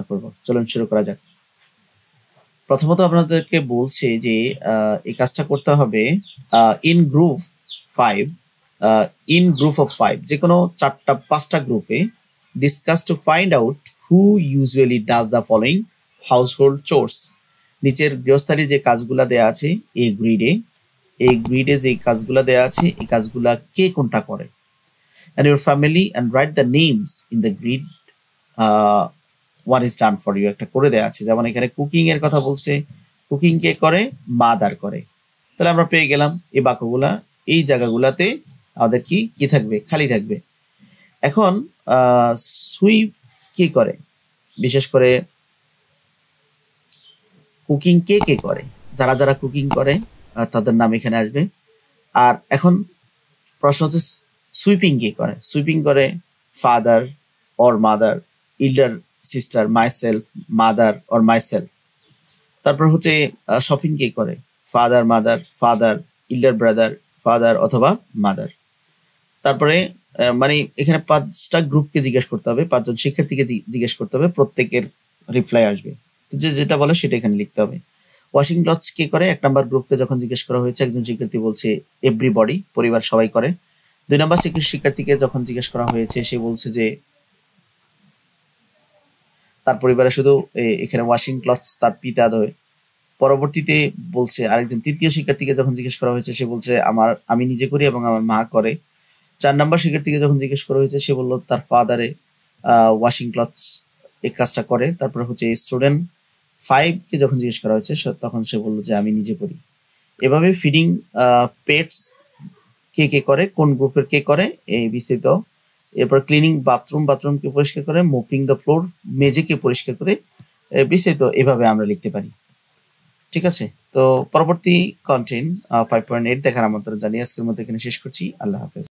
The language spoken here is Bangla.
করব। চলুন শুরু করা যাক। প্রথমত আপনাদেরকে বলছে যে এই কাজটা করতে হবে in group 5 in group of 5 যে কোনো 4টা 5টা গ্রুপে discuss to find out who usually does the following household chores. নিচের গৃহস্থালী যে কাজগুলা দেয়া আছে এই গ্রিডে যে কাজগুলা দেয়া আছে এই কাজগুলা কে কোনটা করে। and your family and write the names in the grid what is done for you একটা করে দেয়া আছে। যেমন এখানে কুকিং এর কথা বলছে, কুকিং কে করে, মাদার করে। তাহলে আমরা পেয়ে গেলাম এই বাক্যগুলা, এই জায়গাগুলাতে আমাদের কি থাকবে, খালি থাকবে। এখন সুইপ কি করে, বিশেষ করে কুকিং কে করে, যারা যারা কুকিং করে তাদের নাম এখানে আসবে। আর এখন প্রশ্ন হচ্ছে সুইপিং কে করে, সুইপিং করে father or mother, elder sister, myself, mother or myself. তারপর হচ্ছে শপিং কে করে, father mother, father, elder brother, father অথবা মাদার। তারপরে মানে এখানে 5টা গ্রুপকে জিজ্ঞেস করতে হবে, 5জন শিক্ষার্থীকে জিজ্ঞেস করতে হবে, প্রত্যেকের রিপ্লাই আসবে। যে যেটা বলে সেটা এখানে লিখতে হবে। ওয়াশিং ক্লথস কে করে, 1 নাম্বার গ্রুপকে যখন জিজ্ঞেস করা হয়েছে একজন শিক্ষার্থী বলছে এভরিবডি, পরিবার সবাই করে। 2 নাম্বার শিক্ষার্থীকে যখন জিজ্ঞেস করা হয়েছে সে বলছে যে তার পরিবারে শুধু এখানে ওয়াশিং ক্লথস তার পিতা দেয়। পরবর্তীতে বলছে আরেকজন 3য় শিক্ষার্থীকে যখন জিজ্ঞেস করা হয়েছে সে বলছে আমি নিজে করি এবং আমার মা করে। 4 নাম্বার শিক্ষার্থীকে যখন জিজ্ঞেস করা হয়েছে সে বলল তার ফাদারে ওয়াশিং ক্লথস এই কাজটা করে। তারপরে হচ্ছে স্টুডেন্ট 5 কে যখন জিজ্ঞেস করা হয়েছে তখন সে বলল যে আমি নিজে করি। এভাবে ফিডিং পেটস কে করে, কোন গ্রুপের কে করে এই বিস্তৃত। এরপর ক্লিনিং বাথরুমকে পরিষ্কার করে, মুভিং দ্য ফ্লোর মেঝেকে পরিষ্কার করে, বিস্তৃত এভাবে আমরা লিখতে পারি। ঠিক আছে, তো পরবর্তী কন্টেন্ট 5.8 দেখার আমন্ত্রণ জানিয়ে আজকের মতো এখানে শেষ করছি। আল্লাহ হাফেজ।